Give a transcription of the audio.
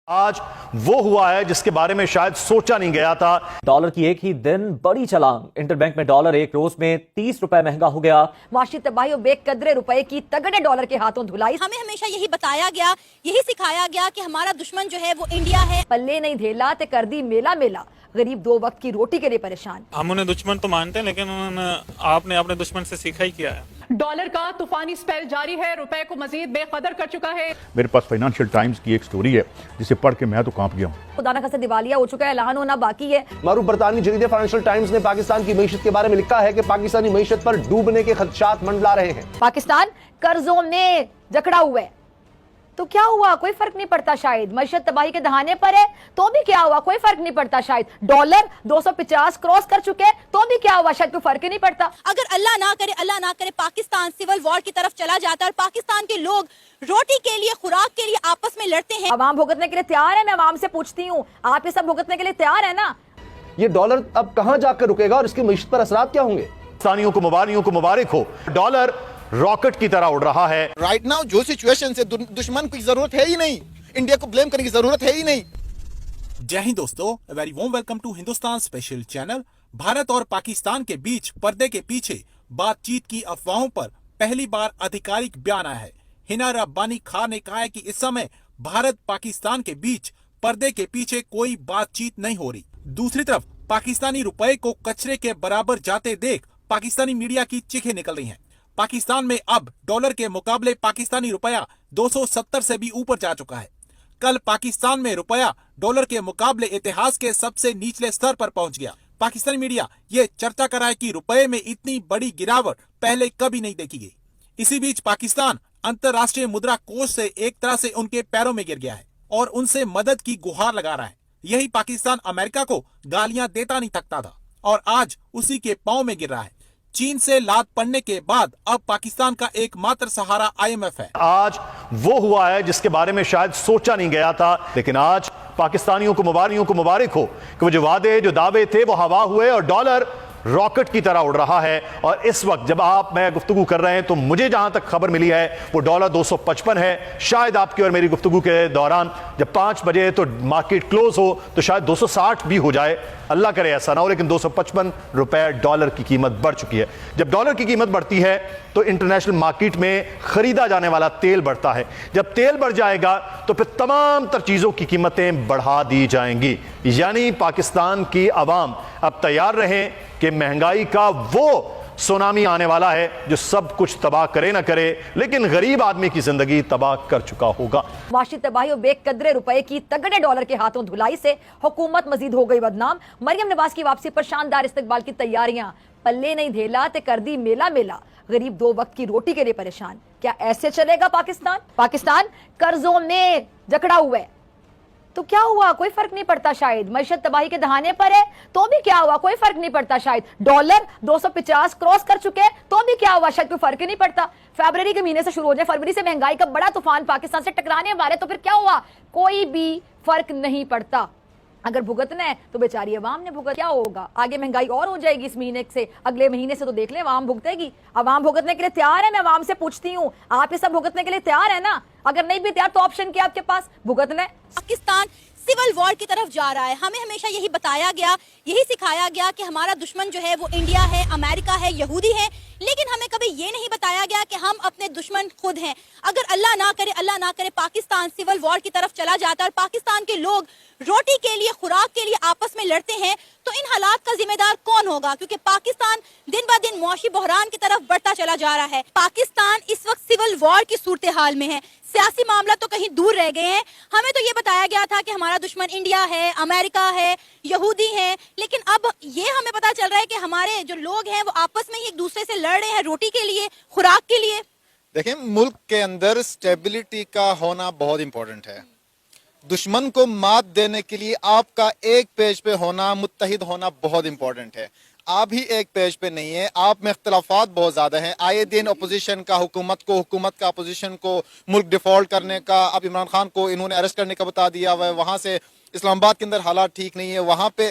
آج وہ ہوا ہے جس کے بارے میں شاید سوچا نہیں گیا تھا۔ ڈالر کی ایک ہی دن بڑی چھلانگ، انٹر بینک میں ڈالر ایک روز میں 30 روپے مہنگا ہو گیا۔ معاشی تباہی اور بے قدرے روپے کی تگڑے ڈالر کے ہاتھوں دھلائی۔ ہمیں ہمیشہ یہی بتایا گیا، یہی سکھایا گیا کہ ہمارا دشمن جو ہے وہ انڈیا ہے۔ پلے نہیں دھیلا تے کر دی میلا میلا، غریب دو وقت کی روٹی کے لیے پریشان۔ ہم انہیں دشمن تو مانتے ہیں لیکن آپ نے اپنے دشمن سے سیکھا ہی کیا ہے۔ ڈالر کا طوفانی سپیل جاری ہے، روپے کو مزید بے قدر کر چکا ہے۔ میرے پاس فائنانشل ٹائمز کی ایک سٹوری ہے جسے پڑھ کے میں تو کانپ گیا ہوں۔ خدا نہ خاصے دیوالیہ ہو چکا ہے، اعلان ہونا باقی ہے۔ معروف برطانوی جریدے فائنانشل ٹائمز نے پاکستان کی معیشت کے بارے میں لکھا ہے کہ پاکستانی معیشت پر ڈوبنے کے خدشات منڈلا رہے ہیں۔ پاکستان قرضوں میں جکڑا ہوا ہے تو کیا ہوا؟ کوئی فرق نہیں پڑتا شاید۔ معیشت تباہی کے دہانے پر ہے تو بھی کیا ہوا؟ کوئی فرق نہیں پڑتا شاید۔ ڈالر 250 کراس کر چکے تو بھی کیا ہوا؟ شاید کوئی فرق ہی نہیں پڑتا۔ اگر اللہ نہ کرے پاکستان سول وار کی طرف چلا جاتا ہے اور پاکستان کے لوگ روٹی کے لیے، خوراک کے لیے آپس میں لڑتے ہیں۔ عوام بھگتنے کے لیے تیار ہے؟ میں عوام سے پوچھتی ہوں، آپ یہ سب بھگتنے کے لیے تیار ہے نا؟ یہ ڈالر اب کہاں جا کر رکے گا اور اس کی معیشت پر اثرات کیا ہوں گے؟ پاکستانیوں کو مبارک ہو، ڈالر راکٹ کی طرح اڑ رہا ہے۔ رائٹ ناؤ جو سچویشن سے دشمن کی ضرورت ہے ہی نہیں، انڈیا کو بلیم کرنے کی ضرورت ہے ہی نہیں۔ جے ہند دوستو، very warm welcome to Hindustan special channel. Bharat اور پاکستان کے بیچ پردے کے پیچھے بات چیت کی افواہوں پر پہلی بار آدھیکارک بیان آیا ہے۔ ہنا ربانی خان نے کہا ہے کہ اس سمے بھارت پاکستان کے بیچ پردے کے پیچھے کوئی بات چیت نہیں ہو رہی۔ دوسری طرف پاکستانی روپے کو کچرے کے برابر جاتے دیکھ پاکستانی میڈیا کی چیخیں نکل رہی ہیں۔ پاکستان میں اب ڈالر کے مقابلے پاکستانی روپیہ 270 سے بھی اوپر جا چکا ہے۔ کل پاکستان میں روپیہ ڈالر کے مقابلے اتہاس کے سب سے نیچلے سطر پر پہنچ گیا۔ پاکستانی میڈیا یہ چرچا کر رہا ہے کہ روپے میں اتنی بڑی گراوٹ پہلے کبھی نہیں دیکھی گئی۔ اسی بیچ پاکستان انترراشٹریہ مدرا کوش سے ایک طرح سے ان کے پیروں میں گر گیا ہے اور ان سے مدد کی گہار لگا رہا ہے۔ یہی پاکستان امریکہ کو گالیاں دیتا نہیں تھکتا تھا اور آج اسی کے پاؤں میں گر رہا ہے۔ چین سے لات پڑنے کے بعد اب پاکستان کا ایک ماتر سہارا IMF ہے۔ آج وہ ہوا ہے جس کے بارے میں شاید سوچا نہیں گیا تھا، لیکن آج پاکستانیوں کو مبارک ہو کہ وہ جو وعدے، جو دعوے تھے وہ ہوا ہوئے اور ڈالر راکٹ کی طرح اڑ رہا ہے۔ اور اس وقت جب میں گفتگو کر رہے ہیں تو مجھے جہاں تک خبر ملی ہے وہ ڈالر 255 ہے۔ شاید آپ کی اور میری گفتگو کے دوران جب 5 بجے تو مارکیٹ کلوز ہو تو شاید 260 بھی ہو جائے، اللہ کرے ایسا نہ ہو، لیکن 255 روپے ڈالر کی قیمت بڑھ چکی ہے۔ جب ڈالر کی قیمت بڑھتی ہے تو انٹرنیشنل مارکیٹ میں خریدا جانے والا تیل بڑھتا ہے۔ جب تیل بڑھ جائے گا تو پھر تمام تر چیزوں کی قیمتیں بڑھا دی جائیں گی۔ یعنی پاکستان کی عوام اب تیار رہیں کہ مہنگائی کا وہ سونامی آنے والا ہے جو سب کچھ تباہ کرے نہ کرے لیکن غریب آدمی کی زندگی تباہ کر چکا ہوگا۔ معاشی تباہی اور بے قدرے روپے کی تگڑے ڈالر کے ہاتھوں دھلائی سے حکومت مزید ہو گئی بدنام۔ مریم نواز کی واپسی پر شاندار استقبال کی تیاریاں، پلے نہیں دھیلا تے کر دی میلا میلا، غریب دو وقت کی روٹی کے لیے پریشان۔ کیا ایسے چلے گا پاکستان قرضوں میں جکڑا ہوا ہے تو کیا ہوا؟ کوئی فرق نہیں پڑتا شاید۔ معیشت تباہی کے دہانے پر ہے تو بھی کیا ہوا؟ کوئی فرق نہیں پڑتا شاید۔ ڈالر 250 کراس کر چکے تو بھی کیا ہوا؟ شاید کوئی فرق ہی نہیں پڑتا۔ فیبرری کے مہینے سے شروع ہو جائے، فروری سے مہنگائی کا بڑا طوفان پاکستان سے ٹکرانے والے تو پھر کیا ہوا؟ کوئی بھی فرق نہیں پڑتا۔ اگر بھگتنا ہے تو بیچاری عوام نے بھگت، کیا ہوگا؟ آگے مہنگائی اور ہو جائے گی اس مہینے سے، اگلے مہینے سے تو دیکھ لیں عوام بھگتے گی۔ عوام بھگتنے کے لیے تیار ہے؟ میں عوام سے پوچھتی ہوں، آپ یہ سب بھگتنے کے لیے تیار ہے نا؟ اگر نہیں بھی تیار تو آپشن کیا آپ کے پاس؟ بھگتنا ہے۔ پاکستان سول وار کی طرف جا رہا ہے۔ ہمیں ہمیشہ یہی بتایا گیا، یہی سکھایا گیا کہ ہمارا دشمن جو ہے وہ انڈیا ہے، امریکہ ہے، یہودی ہے، لیکن ہمیں کبھی یہ نہیں بتایا گیا کہ ہم اپنے دشمن خود ہیں۔ اگر اللہ نہ کرے پاکستان سول وار کی طرف چلا جاتا ہے اور پاکستان کے لوگ روٹی کے لیے، خوراک کے لیے آپس میں لڑتے ہیں تو ان حالات کا ذمہ دار کون ہوگا؟ کیونکہ پاکستان دن بہ دن معاشی بحران کی طرف بڑھتا چلا جا رہا ہے۔ پاکستان اس وقت سول وار کی صورتحال میں ہے، سیاسی معاملہ تو کہیں دور رہ گئے ہیں۔ ہمیں تو یہ بتایا گیا تھا کہ ہمارا دشمن انڈیا ہے، امریکہ ہے، یہودی ہیں، لیکن اب یہ ہمیں پتا چل رہا ہے کہ ہمارے جو لوگ ہیں وہ آپس میں ہی ایک دوسرے سے لڑ رہے ہیں روٹی کے لیے، خوراک کے لیے۔ دیکھیں، ملک کے اندر سٹیبلٹی کا ہونا بہت امپورٹنٹ ہے۔ دشمن کو مات دینے کے لیے آپ کا ایک پیج پہ ہونا، متحد ہونا بہت امپورٹنٹ ہے۔ آپ ہی ایک پیج پہ نہیں ہے، آپ میں اختلافات بہت زیادہ ہیں۔ آئے دن اپوزیشن کا حکومت کا اپوزیشن کو ملک ڈیفالٹ کرنے کا، اب عمران خان کو انہوں نے اریسٹ کرنے کا بتا دیا ہوا ہے، وہاں سے اسلام آباد کے اندر حالات ٹھیک نہیں ہے، وہاں پہ